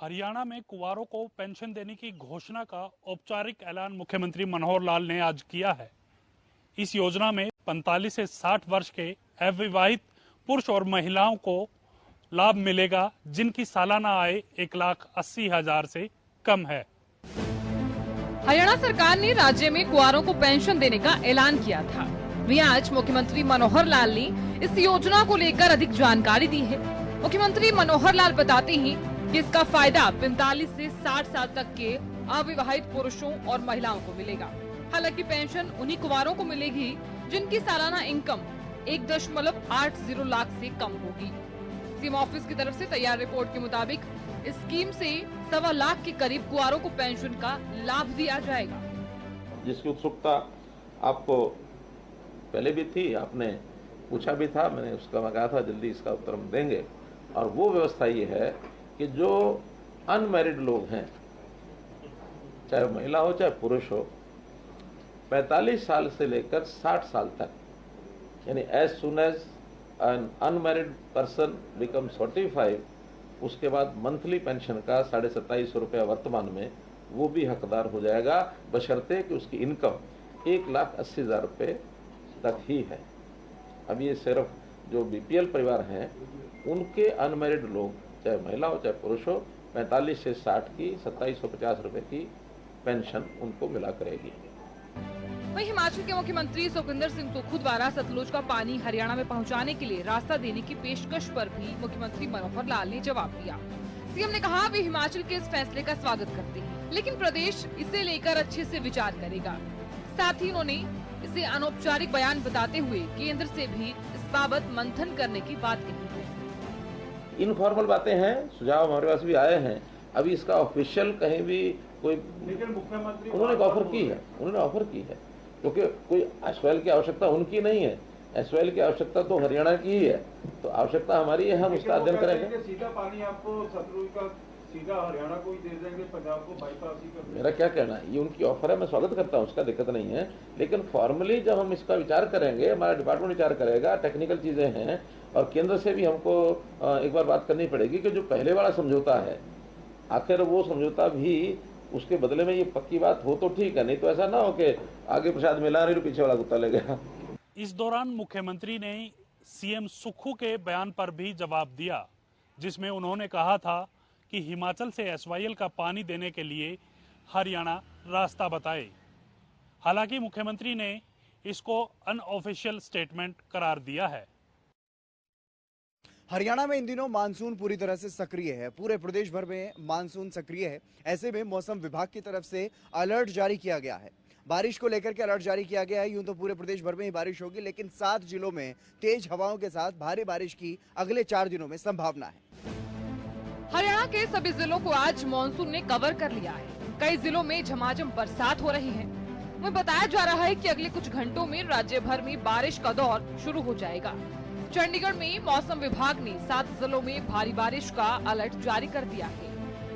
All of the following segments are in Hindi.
हरियाणा में कुंवारों को पेंशन देने की घोषणा का औपचारिक ऐलान मुख्यमंत्री मनोहर लाल ने आज किया है। इस योजना में 45 से 60 वर्ष के अविवाहित पुरुष और महिलाओं को लाभ मिलेगा, जिनकी सालाना आय 1,80,000 से कम है। हरियाणा सरकार ने राज्य में कुंवारों को पेंशन देने का ऐलान किया था। वहीं आज मुख्यमंत्री मनोहर लाल ने इस योजना को लेकर अधिक जानकारी दी है। मुख्यमंत्री मनोहर लाल बताते हैं कि इसका फायदा 45 से 60 साल तक के अविवाहित पुरुषों और महिलाओं को मिलेगा। हालांकि पेंशन उन्हीं कुंवारों को मिलेगी जिनकी सालाना इनकम 1.80 लाख से कम होगी। सीएम ऑफिस की तरफ से तैयार रिपोर्ट के मुताबिक इस स्कीम से 1.25 लाख के करीब कुंवारों को पेंशन का लाभ दिया जाएगा। जिसकी उत्सुकता आपको पहले भी थी, आपने पूछा भी था, मैंने उसका कहा था जल्दी इसका उत्तर हम देंगे। और वो व्यवस्था ये है कि जो अनमैरिड लोग हैं, चाहे महिला हो चाहे पुरुष हो, 45 साल से लेकर 60 साल तक, यानी as soon as an unmarried person become 45, उसके बाद मंथली पेंशन का 2750 रुपया वर्तमान में वो भी हकदार हो जाएगा, बशर्ते कि उसकी इनकम 1,80,000 रुपये तक ही है। अब ये सिर्फ जो बीपीएल परिवार हैं उनके अनमैरिड लोग, चाहे महिला हो चाहे पुरुष हो, 45 से 60 की 2750 रुपये की पेंशन उनको मिला करेगी। वहीं हिमाचल के मुख्यमंत्री सुखविंदर सिंह सुक्खू द्वारा सतलुज का पानी हरियाणा में पहुंचाने के लिए रास्ता देने की पेशकश पर भी मुख्यमंत्री मनोहर लाल ने जवाब दिया। सीएम ने कहा वे हिमाचल के इस फैसले का स्वागत करते हैं, लेकिन प्रदेश इसे लेकर अच्छे से विचार करेगा। साथ ही उन्होंने इसे अनौपचारिक बयान बताते हुए केंद्र से भी इस बाबत मंथन करने की बात कही है। इनफॉर्मल बातें हैं, सुझाव हमारे पास भी आए हैं, अभी इसका ऑफिशियल कहीं भी कोई, लेकिन मुख्यमंत्री उन्होंने ऑफर की है, क्योंकि कोई एसवाइएल की आवश्यकता उनकी नहीं है, एसवाइएल की आवश्यकता तो हरियाणा की ही है, तो आवश्यकता हमारी है, हम उसका अध्ययन करेंगे। सीधा पानी आपको सतलुज का सीधा हरियाणा को ही दे देंगे, पंजाब को बाईपास ही कर देंगे। मेरा क्या कहना है, ये उनकी ऑफर है, मैं स्वागत करता हूँ, उसका दिक्कत नहीं है, लेकिन फॉर्मली जब हम इसका विचार करेंगे, हमारा डिपार्टमेंट विचार करेगा, टेक्निकल चीजें हैं, और केंद्र से भी हमको एक बार बात करनी पड़ेगी कि जो पहले वाला समझौता है, आखिर वो समझौता भी उसके बदले में ये पक्की बात हो तो ठीक है, नहीं तो ऐसा ना हो कि आगे प्रसाद मिला नहीं तो पीछे वाला कुत्ता ले गया। इस दौरान मुख्यमंत्री ने सीएम सुक्खू के बयान पर भी जवाब दिया, जिसमें उन्होंने कहा था कि हिमाचल से एसवाईएल का पानी देने के लिए हरियाणा रास्ता बताए। हालांकि मुख्यमंत्री ने इसको अनऑफिशियल स्टेटमेंट करार दिया है। हरियाणा में इन दिनों मानसून पूरी तरह से सक्रिय है। पूरे प्रदेश भर में मानसून सक्रिय है। ऐसे में मौसम विभाग की तरफ से अलर्ट जारी किया गया है। बारिश को लेकर के अलर्ट जारी किया गया है। यूं तो पूरे प्रदेश भर में ही बारिश होगी, लेकिन 7 जिलों में तेज हवाओं के साथ भारी बारिश की अगले 4 दिनों में संभावना है। हरियाणा के सभी जिलों को आज मानसून ने कवर कर लिया है। कई जिलों में झमाझम बरसात हो रही है। वहीं बताया जा रहा है कि अगले कुछ घंटों में राज्य भर में बारिश का दौर शुरू हो जाएगा। चंडीगढ़ में मौसम विभाग ने 7 जिलों में भारी बारिश का अलर्ट जारी कर दिया है।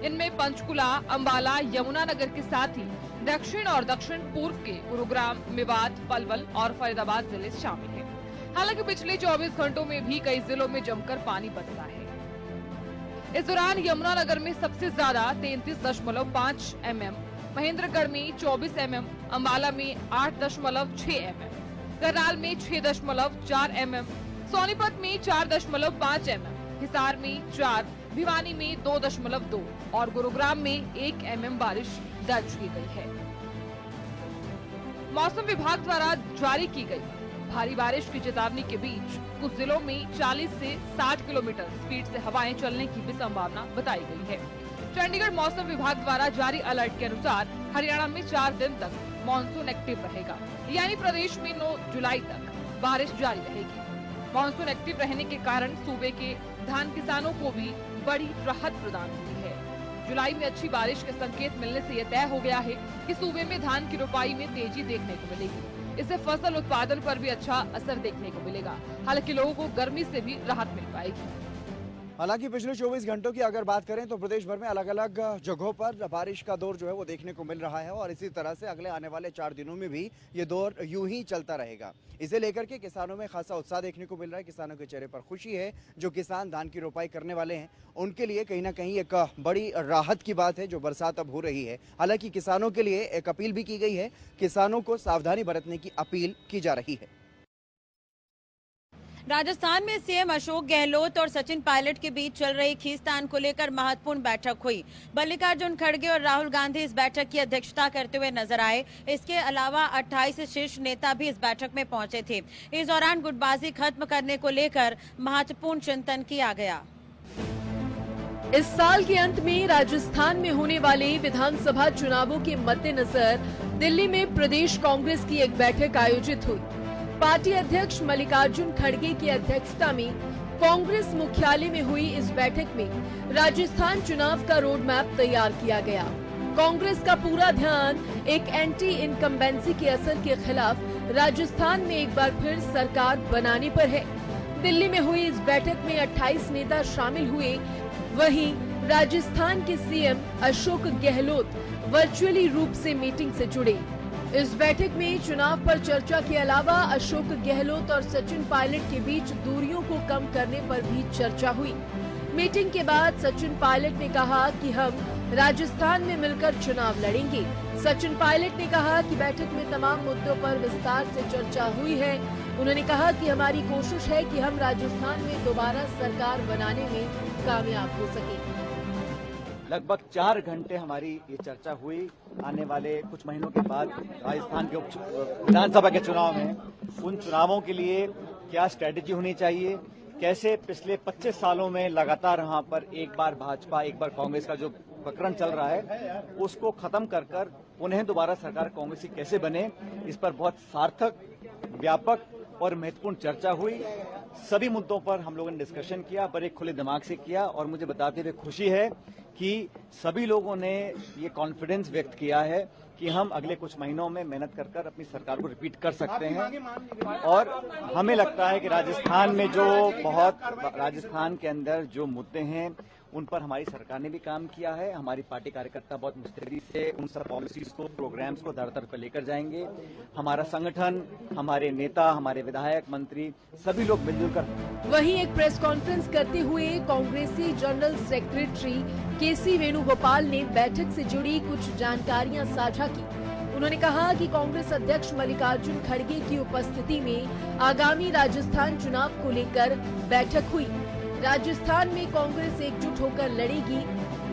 इनमें पंचकुला, अंबाला, यमुनानगर के साथ ही दक्षिण और दक्षिण पूर्व के गुरुग्राम, मेवात, पलवल और फरीदाबाद जिले शामिल हैं। हालांकि पिछले 24 घंटों में भी कई जिलों में जमकर पानी बरसा है। इस दौरान यमुनानगर में सबसे ज्यादा 33.5 mm, महेंद्रगढ़ में 24 mm, अंबाला में 8.6 mm, करनाल में 6.4 mm, सोनीपत में 4.5 mm, हिसार में 4, भिवानी में 2.2 और गुरुग्राम में 1 mm बारिश दर्ज की गई है। मौसम विभाग द्वारा जारी की गई भारी बारिश की चेतावनी के बीच कुछ जिलों में 40 से 60 किलोमीटर स्पीड से हवाएं चलने की भी संभावना बताई गई है। चंडीगढ़ मौसम विभाग द्वारा जारी अलर्ट के अनुसार हरियाणा में 4 दिन तक मानसून एक्टिव रहेगा, यानी प्रदेश में 9 जुलाई तक बारिश जारी रहेगी। मानसून एक्टिव रहने के कारण सूबे के धान किसानों को भी बड़ी राहत प्रदान हुई है। जुलाई में अच्छी बारिश के संकेत मिलने से यह तय हो गया है कि सूबे में धान की रोपाई में तेजी देखने को मिलेगी। इससे फसल उत्पादन पर भी अच्छा असर देखने को मिलेगा। हालांकि लोगों को गर्मी से भी राहत मिल पाएगी। हालांकि पिछले 24 घंटों की अगर बात करें तो प्रदेश भर में अलग अलग जगहों पर बारिश का दौर जो है वो देखने को मिल रहा है और इसी तरह से अगले आने वाले 4 दिनों में भी ये दौर यूं ही चलता रहेगा। इसे लेकर के किसानों में खासा उत्साह देखने को मिल रहा है। किसानों के चेहरे पर खुशी है। जो किसान धान की रोपाई करने वाले हैं उनके लिए कहीं ना कहीं एक बड़ी राहत की बात है जो बरसात अब हो रही है। हालांकि किसानों के लिए एक अपील भी की गई है। किसानों को सावधानी बरतने की अपील की जा रही है। राजस्थान में सीएम अशोक गहलोत और सचिन पायलट के बीच चल रही खींचतान को लेकर महत्वपूर्ण बैठक हुई। मल्लिकार्जुन खड़गे और राहुल गांधी इस बैठक की अध्यक्षता करते हुए नजर आए। इसके अलावा 28 शीर्ष नेता भी इस बैठक में पहुंचे थे। इस दौरान गुटबाजी खत्म करने को लेकर महत्वपूर्ण चिंतन किया गया। इस साल के अंत में राजस्थान में होने वाले विधानसभा चुनावों के मद्देनजर दिल्ली में प्रदेश कांग्रेस की एक बैठक आयोजित हुई। पार्टी अध्यक्ष मल्लिकार्जुन खड़गे की अध्यक्षता में कांग्रेस मुख्यालय में हुई इस बैठक में राजस्थान चुनाव का रोड मैप तैयार किया गया। कांग्रेस का पूरा ध्यान एक एंटी इनकम्बेंसी के असर के खिलाफ राजस्थान में एक बार फिर सरकार बनाने पर है। दिल्ली में हुई इस बैठक में 28 नेता शामिल हुए। वहीं राजस्थान के सीएम अशोक गहलोत वर्चुअली रूप से मीटिंग से जुड़े। इस बैठक में चुनाव पर चर्चा के अलावा अशोक गहलोत और सचिन पायलट के बीच दूरियों को कम करने पर भी चर्चा हुई। मीटिंग के बाद सचिन पायलट ने कहा कि हम राजस्थान में मिलकर चुनाव लड़ेंगे। सचिन पायलट ने कहा कि बैठक में तमाम मुद्दों पर विस्तार से चर्चा हुई है। उन्होंने कहा कि हमारी कोशिश है कि हम राजस्थान में दोबारा सरकार बनाने में कामयाब हो सके। लगभग 4 घंटे हमारी ये चर्चा हुई। आने वाले कुछ महीनों के बाद राजस्थान के विधानसभा के चुनाव में उन चुनावों के लिए क्या स्ट्रेटेजी होनी चाहिए, कैसे पिछले 25 सालों में लगातार वहां पर एक बार भाजपा एक बार कांग्रेस का जो प्रकरण चल रहा है उसको खत्म कर उन्हें दोबारा सरकार कांग्रेस की कैसे बने, इस पर बहुत सार्थक, व्यापक और महत्वपूर्ण चर्चा हुई। सभी मुद्दों पर हम लोगों ने डिस्कशन किया, बड़े खुले दिमाग से किया और मुझे बताते हुए खुशी है कि सभी लोगों ने ये कॉन्फिडेंस व्यक्त किया है कि हम अगले कुछ महीनों में मेहनत कर अपनी सरकार को रिपीट कर सकते हैं। और हमें लगता है कि राजस्थान के अंदर जो मुद्दे हैं उन पर हमारी सरकार ने भी काम किया है। हमारी पार्टी कार्यकर्ता बहुत मुस्तैदी से उन सब पॉलिसीज को, प्रोग्राम्स को दर दर पर लेकर जाएंगे। हमारा संगठन, हमारे नेता, हमारे विधायक, मंत्री सभी लोग मिलजुल कर। वहीं एक प्रेस कॉन्फ्रेंस करते हुए कांग्रेसी जनरल सेक्रेटरी केसी वेणुगोपाल ने बैठक से जुड़ी कुछ जानकारियां साझा की। उन्होंने कहा कि कांग्रेस अध्यक्ष मल्लिकार्जुन खड़गे की उपस्थिति में आगामी राजस्थान चुनाव को लेकर बैठक हुई। राजस्थान में कांग्रेस एकजुट होकर लड़ेगी।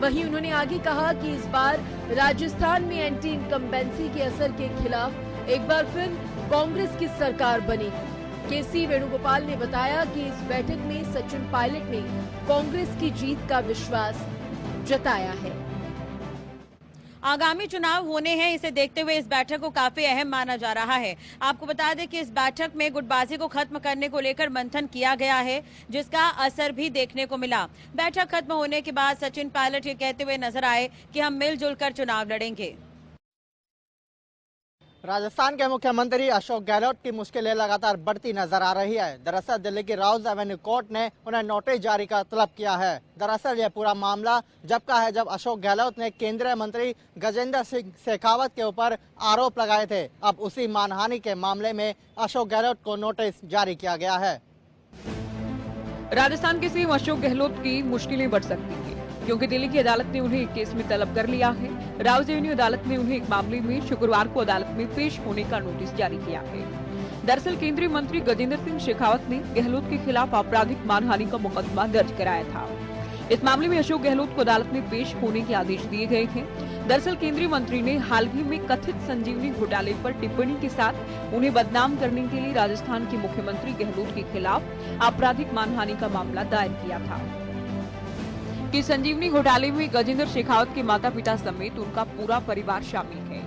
वहीं उन्होंने आगे कहा कि इस बार राजस्थान में एंटी इनकम्बेंसी के असर के खिलाफ एक बार फिर कांग्रेस की सरकार बनेगी। केसी वेणुगोपाल ने बताया कि इस बैठक में सचिन पायलट ने कांग्रेस की जीत का विश्वास जताया है। आगामी चुनाव होने हैं, इसे देखते हुए इस बैठक को काफी अहम माना जा रहा है। आपको बता दें कि इस बैठक में गुटबाजी को खत्म करने को लेकर मंथन किया गया है, जिसका असर भी देखने को मिला। बैठक खत्म होने के बाद सचिन पायलट ये कहते हुए नजर आए कि हम मिलजुल कर चुनाव लड़ेंगे। राजस्थान के मुख्यमंत्री अशोक गहलोत की मुश्किलें लगातार बढ़ती नजर आ रही है। दरअसल दिल्ली की राउज एवेन्यू कोर्ट ने उन्हें नोटिस जारी कर तलब किया है। दरअसल यह पूरा मामला जब का है जब अशोक गहलोत ने केंद्रीय मंत्री गजेंद्र सिंह शेखावत के ऊपर आरोप लगाए थे। अब उसी मानहानि के मामले में अशोक गहलोत को नोटिस जारी किया गया है। राजस्थान के सीएम अशोक गहलोत की मुश्किलें बढ़ सकती है क्योंकि दिल्ली की अदालत ने उन्हें एक केस में तलब कर लिया है। राउज एवेन्यू अदालत ने उन्हें एक मामले में शुक्रवार को अदालत में पेश होने का नोटिस जारी किया है। दरअसल केंद्रीय मंत्री गजेंद्र सिंह शेखावत ने गहलोत के खिलाफ आपराधिक मानहानि का मुकदमा दर्ज कराया था। इस मामले में अशोक गहलोत को अदालत में पेश होने के आदेश दिए गए थे। दरअसल केंद्रीय मंत्री ने हाल ही में कथित संजीवनी घोटाले पर टिप्पणी के साथ उन्हें बदनाम करने के लिए राजस्थान के मुख्यमंत्री गहलोत के खिलाफ आपराधिक मानहानि का मामला दायर किया था कि संजीवनी घोटाले में गजेंद्र शेखावत के माता पिता समेत उनका पूरा परिवार शामिल है।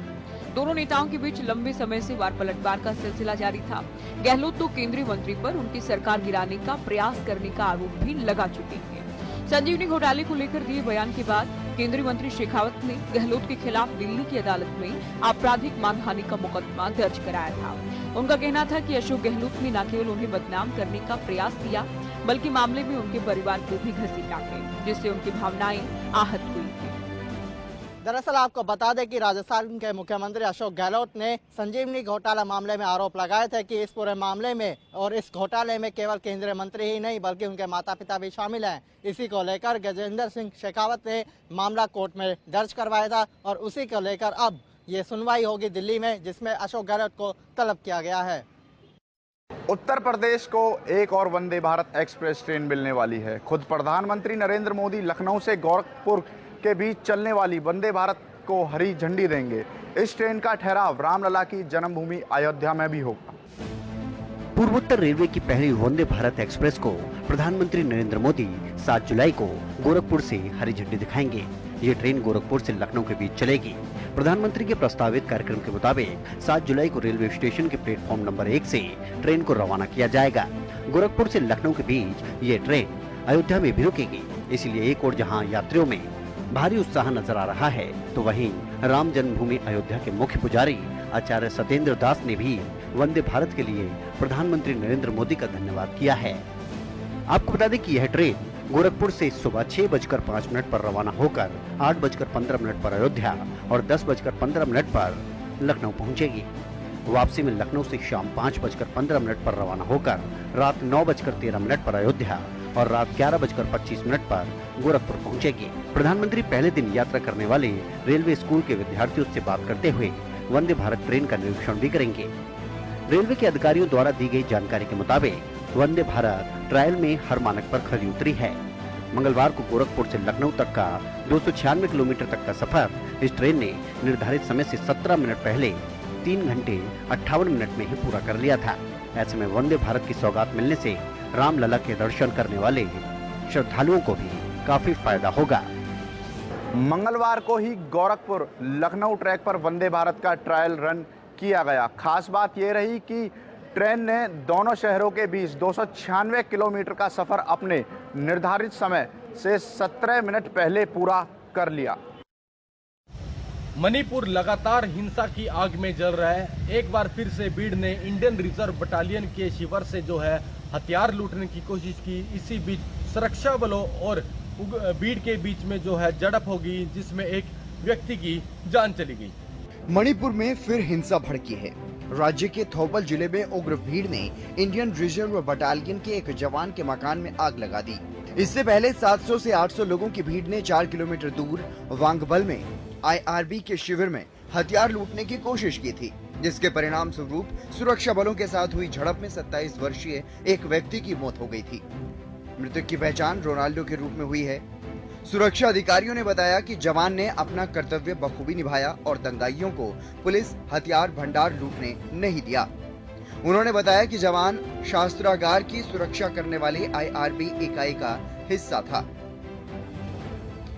दोनों नेताओं के बीच लंबे समय से वार पलटवार का सिलसिला जारी था। गहलोत तो केंद्रीय मंत्री पर उनकी सरकार गिराने का प्रयास करने का आरोप भी लगा चुके हैं। संजीवनी घोटाले को लेकर दिए बयान के बाद केंद्रीय मंत्री शेखावत ने गहलोत के खिलाफ दिल्ली की अदालत में आपराधिक मानहानि का मुकदमा दर्ज कराया था। उनका कहना था कि अशोक गहलोत ने न केवल उन्हें बदनाम करने का प्रयास किया बल्कि मामले में उनके परिवार को भी घसीटा गया, जिससे उनकी भावनाएं आहत हुई थी। दरअसल आपको बता दें कि राजस्थान के मुख्यमंत्री अशोक गहलोत ने संजीवनी घोटाला मामले में आरोप लगाए थे कि इस पूरे मामले में और इस घोटाले में केवल केंद्रीय मंत्री ही नहीं बल्कि उनके माता पिता भी शामिल हैं। इसी को लेकर गजेंद्र सिंह शेखावत ने मामला कोर्ट में दर्ज करवाया था और उसी को लेकर अब ये सुनवाई होगी दिल्ली में, जिसमें अशोक गहलोत को तलब किया गया है। उत्तर प्रदेश को एक और वंदे भारत एक्सप्रेस ट्रेन मिलने वाली है। खुद प्रधानमंत्री नरेंद्र मोदी लखनऊ से गोरखपुर के बीच चलने वाली वंदे भारत को हरी झंडी देंगे। इस ट्रेन का ठहराव रामलला की जन्मभूमि अयोध्या में भी होगा। पूर्वोत्तर रेलवे की पहली वंदे भारत एक्सप्रेस को प्रधानमंत्री नरेंद्र मोदी 7 जुलाई को गोरखपुर से हरी झंडी दिखाएंगे। ये ट्रेन गोरखपुर से लखनऊ के बीच चलेगी। प्रधानमंत्री के प्रस्तावित कार्यक्रम के मुताबिक 7 जुलाई को रेलवे स्टेशन के प्लेटफॉर्म नंबर 1 से ट्रेन को रवाना किया जाएगा। गोरखपुर से लखनऊ के बीच ये ट्रेन अयोध्या में भी रुकेगी। इसलिए एक और जहां यात्रियों में भारी उत्साह नजर आ रहा है, तो वहीं राम जन्मभूमि अयोध्या के मुख्य पुजारी आचार्य सत्येंद्र दास ने भी वंदे भारत के लिए प्रधानमंत्री नरेंद्र मोदी का धन्यवाद किया है। आपको बता दें कि यह ट्रेन गोरखपुर से सुबह 6:05 पर रवाना होकर 8:15 पर अयोध्या और 10:15 पर लखनऊ पहुंचेगी। वापसी में लखनऊ से शाम 5:15 पर रवाना होकर रात 9:13 पर अयोध्या और रात 11:25 पर गोरखपुर पहुंचेगी। प्रधानमंत्री पहले दिन यात्रा करने वाले रेलवे स्कूल के विद्यार्थियों से बात करते हुए वंदे भारत ट्रेन का निरीक्षण भी करेंगे। रेलवे के अधिकारियों द्वारा दी गई जानकारी के मुताबिक वंदे भारत ट्रायल में हर मानक पर खरी उतरी है। मंगलवार को गोरखपुर से लखनऊ तक का 296 किलोमीटर तक का सफर इस ट्रेन ने निर्धारित समय से 17 मिनट पहले 3 घंटे 58 मिनट में ही पूरा कर लिया था। ऐसे में वंदे भारत की सौगात मिलने से रामलला के दर्शन करने वाले श्रद्धालुओं को भी काफी फायदा होगा। मंगलवार को ही गोरखपुर लखनऊ ट्रैक पर वंदे भारत का ट्रायल रन किया गया। खास बात यह रही कि ट्रेन ने दोनों शहरों के बीच 296 किलोमीटर का सफर अपने निर्धारित समय से 17 मिनट पहले पूरा कर लिया। मणिपुर लगातार हिंसा की आग में जल रहा है। एक बार फिर से भीड़ ने इंडियन रिजर्व बटालियन के शिविर से जो है हथियार लूटने की कोशिश की। इसी बीच सुरक्षा बलों और भीड़ के बीच में जो है झड़प होगी, जिसमें एक व्यक्ति की जान चली गई। मणिपुर में फिर हिंसा भड़की है। राज्य के थौबल जिले में उग्र भीड़ ने इंडियन रिजर्व बटालियन के एक जवान के मकान में आग लगा दी। इससे पहले 700 से 800 लोगों की भीड़ ने 4 किलोमीटर दूर वांगबल में IRB के शिविर में हथियार लूटने की कोशिश की थी, जिसके परिणाम स्वरूप सुरक्षा बलों के साथ हुई झड़प में 27 वर्षीय एक व्यक्ति की मौत हो गई थी। मृतक की पहचान रोनाल्डो के रूप में हुई है। सुरक्षा अधिकारियों ने बताया कि जवान ने अपना कर्तव्य बखूबी निभाया और दंगाइयों को पुलिस हथियार भंडार लूटने नहीं दिया। उन्होंने बताया कि जवान शास्त्रागार की सुरक्षा करने वाली IRB इकाई का हिस्सा था।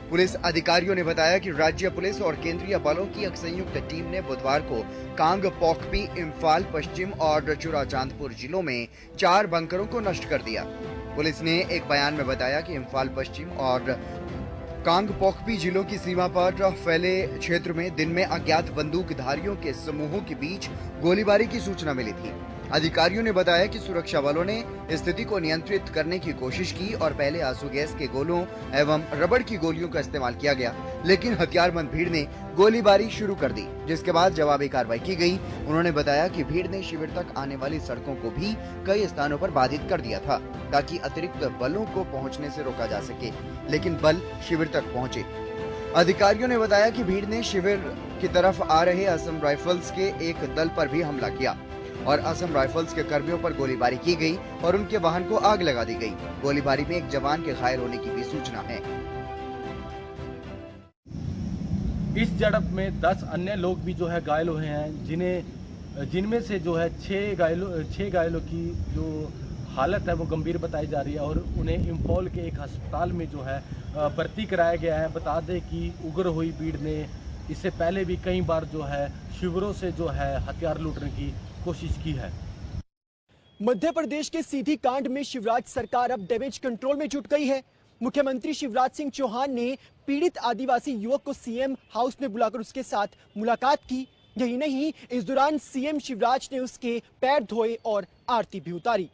पुलिस अधिकारियों ने बताया कि राज्य पुलिस और केंद्रीय बलों की एक संयुक्त टीम ने बुधवार को कांग पोकपी, इम्फाल पश्चिम और चुराचांदपुर जिलों में 4 बंकरों को नष्ट कर दिया। पुलिस ने एक बयान में बताया कि इम्फाल पश्चिम और कांग पोकपी जिलों की सीमा पर फैले क्षेत्र में दिन में अज्ञात बंदूकधारियों के समूहों के बीच गोलीबारी की सूचना मिली थी। अधिकारियों ने बताया कि सुरक्षा बलों ने स्थिति को नियंत्रित करने की कोशिश की और पहले आंसू गैस के गोलों एवं रबड़ की गोलियों का इस्तेमाल किया गया, लेकिन हथियारबंद भीड़ ने गोलीबारी शुरू कर दी, जिसके बाद जवाबी कार्रवाई की गई। उन्होंने बताया कि भीड़ ने शिविर तक आने वाली सड़कों को भी कई स्थानों पर बाधित कर दिया था, ताकि अतिरिक्त बलों को पहुंचने से रोका जा सके, लेकिन बल शिविर तक पहुंचे। अधिकारियों ने बताया कि भीड़ ने शिविर की तरफ आ रहे असम राइफल्स के एक दल पर भी हमला किया और असम राइफल्स के कर्मियों पर गोलीबारी की गई और उनके वाहन को आग लगा दी गई। गोलीबारी में एक जवान के घायल होने की भी सूचना है। इस झड़प में 10 अन्य लोग भी जो है घायल हुए हैं, जिनमें से जो है 6 घायलों की जो हालत है वो गंभीर बताई जा रही है और उन्हें इम्फाल के एक अस्पताल में जो है भर्ती कराया गया है। बता दें कि उग्र हुई भीड़ ने इससे पहले भी कई बार जो है शिविरों से जो है हथियार लूटने की कोशिश की है। मध्य प्रदेश के सीधी कांड में शिवराज सरकार अब डैमेज कंट्रोल में जुट गई है। मुख्यमंत्री शिवराज सिंह चौहान ने पीड़ित आदिवासी युवक को सीएम हाउस में बुलाकर उसके साथ मुलाकात की। यही नहीं, इस दौरान सीएम शिवराज ने उसके पैर धोए और आरती भी उतारी।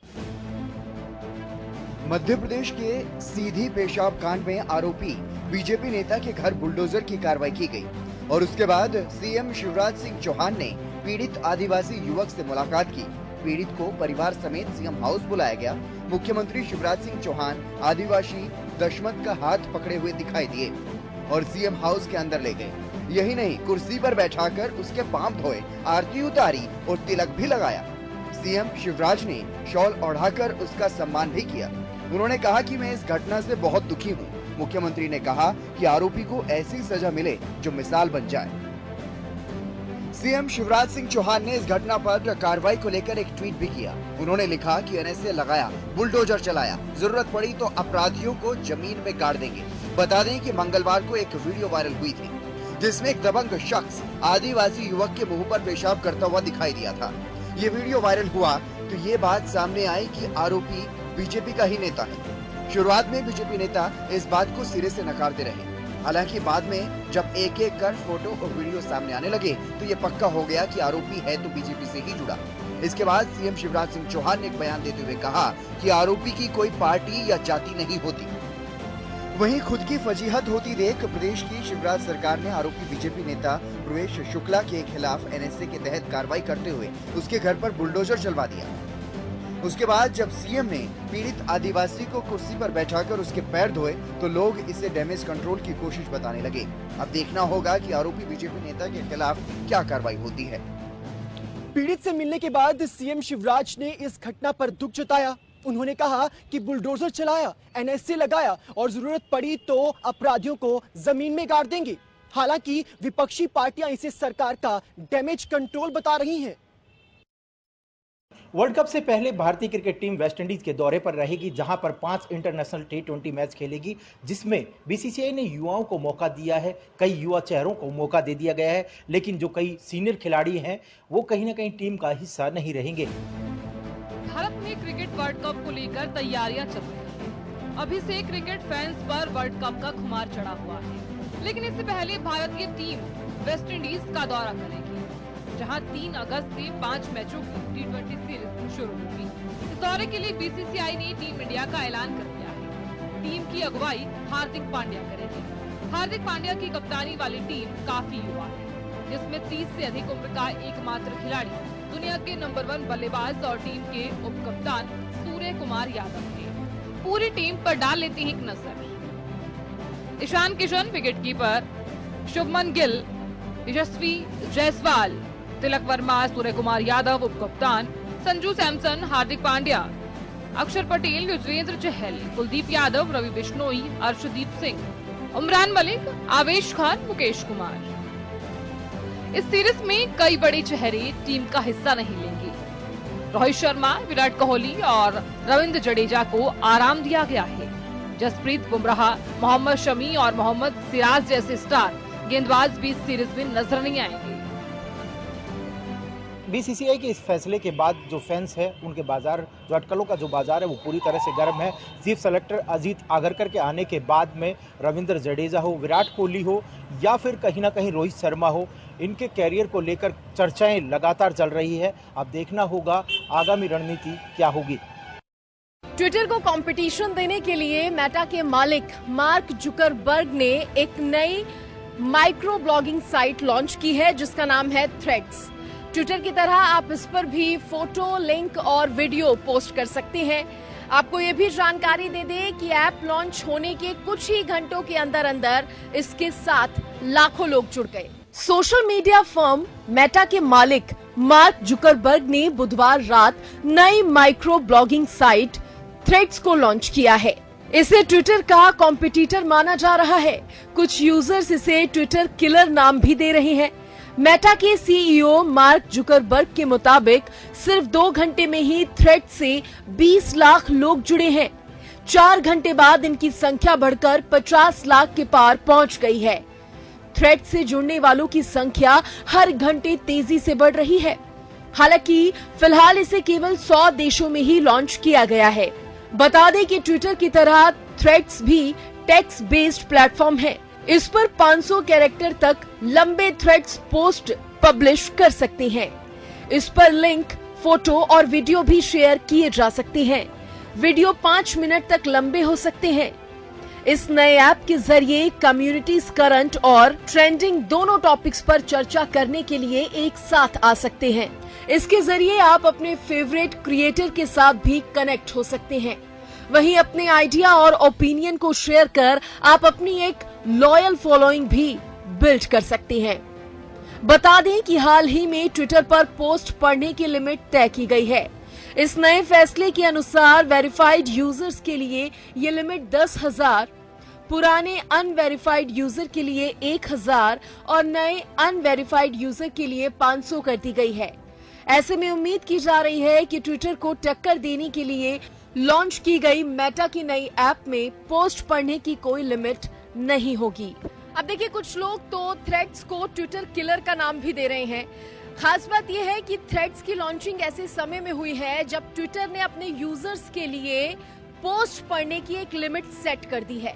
मध्य प्रदेश के सीधी पेशाब कांड में आरोपी बीजेपी नेता के घर बुलडोजर की कार्रवाई की गई और उसके बाद सीएम शिवराज सिंह चौहान ने पीड़ित आदिवासी युवक से मुलाकात की। पीड़ित को परिवार समेत सीएम हाउस बुलाया गया। मुख्यमंत्री शिवराज सिंह चौहान आदिवासी दशमत का हाथ पकड़े हुए दिखाई दिए और सीएम हाउस के अंदर ले गए। यही नहीं, कुर्सी पर बैठाकर उसके पांव धोए, आरती उतारी और तिलक भी लगाया। सीएम शिवराज ने शॉल ओढ़ाकर उसका सम्मान भी किया। उन्होंने कहा कि मैं इस घटना से बहुत दुखी हूँ। मुख्यमंत्री ने कहा कि आरोपी को ऐसी सजा मिले जो मिसाल बन जाए। सीएम शिवराज सिंह चौहान ने इस घटना पर कार्रवाई को लेकर एक ट्वीट भी किया। उन्होंने लिखा कि एनएसए लगाया, बुलडोजर चलाया, जरूरत पड़ी तो अपराधियों को जमीन में गाड़ देंगे। बता दें कि मंगलवार को एक वीडियो वायरल हुई थी जिसमें एक दबंग शख्स आदिवासी युवक के मुंह पर पेशाब करता हुआ दिखाई दिया था। ये वीडियो वायरल हुआ तो ये बात सामने आई कि आरोपी बीजेपी का ही नेता है। शुरुआत में बीजेपी नेता इस बात को सिरे से नकारते रहे। हालांकि बाद में जब एक एक कर फोटो और वीडियो सामने आने लगे तो ये पक्का हो गया कि आरोपी है तो बीजेपी से ही जुड़ा। इसके बाद सीएम शिवराज सिंह चौहान ने एक बयान देते हुए कहा कि आरोपी की कोई पार्टी या जाति नहीं होती। वहीं खुद की फजीहत होती देख प्रदेश की शिवराज सरकार ने आरोपी बीजेपी नेता प्रवेश शुक्ला के खिलाफ एनएसए के तहत कार्रवाई करते हुए उसके घर पर बुलडोजर चलवा दिया। उसके बाद जब सीएम ने पीड़ित आदिवासी को कुर्सी पर बैठाकर उसके पैर धोए तो लोग इसे डैमेज कंट्रोल की कोशिश बताने लगे। अब देखना होगा कि आरोपी बीजेपी नेता के खिलाफ क्या कार्रवाई होती है। पीड़ित से मिलने के बाद सीएम शिवराज ने इस घटना पर दुख जताया। उन्होंने कहा कि बुलडोजर चलाया, एनएसए लगाया और जरूरत पड़ी तो अपराधियों को जमीन में गाड़ देंगे। हालांकि विपक्षी पार्टियां इसे सरकार का डैमेज कंट्रोल बता रही हैं। वर्ल्ड कप से पहले भारतीय क्रिकेट टीम वेस्टइंडीज के दौरे पर रहेगी, जहां पर 5 इंटरनेशनल T20 मैच खेलेगी, जिसमें बीसीसीआई ने युवाओं को मौका दिया है। कई युवा चेहरों को मौका दे दिया गया है, लेकिन जो कई सीनियर खिलाड़ी हैं वो कहीं ना कहीं टीम का हिस्सा नहीं रहेंगे। भारत में क्रिकेट वर्ल्ड कप को लेकर तैयारियां चल रही हैं। अभी से क्रिकेट फैंस पर वर्ल्ड कप का खुमार चढ़ा हुआ है, लेकिन इससे पहले भारतीय टीम वेस्टइंडीज का दौरा करेगी, जहां 3 अगस्त से 5 मैचों की T20 सीरीज शुरू होगी। इस दौरे के लिए बीसीसीआई ने टीम इंडिया का ऐलान कर दिया है। टीम की अगुवाई हार्दिक पांड्या करेंगे। हार्दिक पांड्या की कप्तानी वाली टीम काफी युवा है, जिसमें 30 से अधिक उम्र का एकमात्र खिलाड़ी दुनिया के नंबर 1 बल्लेबाज और टीम के उप कप्तान सूर्य कुमार यादव है। पूरी टीम पर डाल लेते हैं एक नजर। ईशान किशन विकेटकीपर, शुभमन गिल, यशस्वी जायसवाल, तिलक वर्मा, सूर्य कुमार यादव उप कप्तान, संजू सैमसन, हार्दिक पांड्या, अक्षर पटेल, युजवेंद्र चहल, कुलदीप यादव, रवि बिश्नोई, अर्शदीप सिंह, उमरान मलिक, आवेश खान, मुकेश कुमार। इस सीरीज में कई बड़े चेहरे टीम का हिस्सा नहीं लेंगे। रोहित शर्मा, विराट कोहली और रविंद्र जडेजा को आराम दिया गया है। जसप्रीत बुमराह, मोहम्मद शमी और मोहम्मद सिराज जैसे स्टार गेंदबाज भी इस सीरीज में नजर नहीं आएंगे। बीसीसीआई के इस फैसले के बाद जो फैंस है उनके बाजार, जो अटकलों का जो बाजार है वो पूरी तरह से गर्म है। चीफ सेलेक्टर अजीत आगरकर के आने के बाद में रविंद्र जडेजा हो, विराट कोहली हो या फिर कहीं ना कहीं रोहित शर्मा हो, इनके कैरियर को लेकर चर्चाएं लगातार चल रही है। अब देखना होगा आगामी रणनीति क्या होगी। ट्विटर को कंपटीशन देने के लिए मेटा के मालिक मार्क जुकरबर्ग ने एक नई माइक्रो ब्लॉगिंग साइट लॉन्च की है, जिसका नाम है थ्रेड्स। ट्विटर की तरह आप इस पर भी फोटो, लिंक और वीडियो पोस्ट कर सकते हैं। आपको ये भी जानकारी दे दें कि ऐप लॉन्च होने के कुछ ही घंटों के अंदर अंदर इसके साथ लाखों लोग जुड़ गए। सोशल मीडिया फर्म मेटा के मालिक मार्क जुकरबर्ग ने बुधवार रात नई माइक्रो ब्लॉगिंग साइट थ्रेड्स को लॉन्च किया है। इसे ट्विटर का कॉम्पिटिटर माना जा रहा है। कुछ यूजर्स इसे ट्विटर किलर नाम भी दे रहे हैं। मेटा के सीईओ मार्क जुकरबर्ग के मुताबिक सिर्फ 2 घंटे में ही थ्रेड से 20 लाख लोग जुड़े हैं। 4 घंटे बाद इनकी संख्या बढ़कर 50 लाख के पार पहुंच गई है। थ्रेड से जुड़ने वालों की संख्या हर घंटे तेजी से बढ़ रही है। हालांकि फिलहाल इसे केवल 100 देशों में ही लॉन्च किया गया है। बता दें कि ट्विटर की तरह थ्रेड्स भी टेक्स्ट बेस्ड प्लेटफॉर्म है। इस पर 500 कैरेक्टर तक लंबे थ्रेड्स पोस्ट पब्लिश कर सकते हैं। इस पर लिंक, फोटो और वीडियो भी शेयर किए जा सकते हैं। वीडियो 5 मिनट तक लंबे हो सकते हैं। इस नए ऐप के जरिए कम्युनिटीज करंट और ट्रेंडिंग दोनों टॉपिक्स पर चर्चा करने के लिए एक साथ आ सकते हैं। इसके जरिए आप अपने फेवरेट क्रिएटर के साथ भी कनेक्ट हो सकते हैं। वहीं अपने आइडिया और ओपिनियन को शेयर कर आप अपनी एक लॉयल फॉलोइंग भी बिल्ड कर सकते हैं। बता दें कि हाल ही में ट्विटर पर पोस्ट पढ़ने की लिमिट तय की गई है। इस नए फैसले के अनुसार वेरिफाइड यूजर्स के लिए ये लिमिट 10,000, पुराने अनवेरिफाइड यूजर के लिए 1,000 और नए अनवेरिफाइड यूजर के लिए 500 कर दी गई है। ऐसे में उम्मीद की जा रही है कि ट्विटर को टक्कर देने के लिए लॉन्च की गई मेटा की नई ऐप में पोस्ट पढ़ने की कोई लिमिट नहीं होगी। अब देखिए, कुछ लोग तो थ्रेड्स को ट्विटर किलर का नाम भी दे रहे हैं। खास बात यह है कि थ्रेड्स की लॉन्चिंग ऐसे समय में हुई है जब ट्विटर ने अपने यूजर्स के लिए पोस्ट पढ़ने की एक लिमिट सेट कर दी है।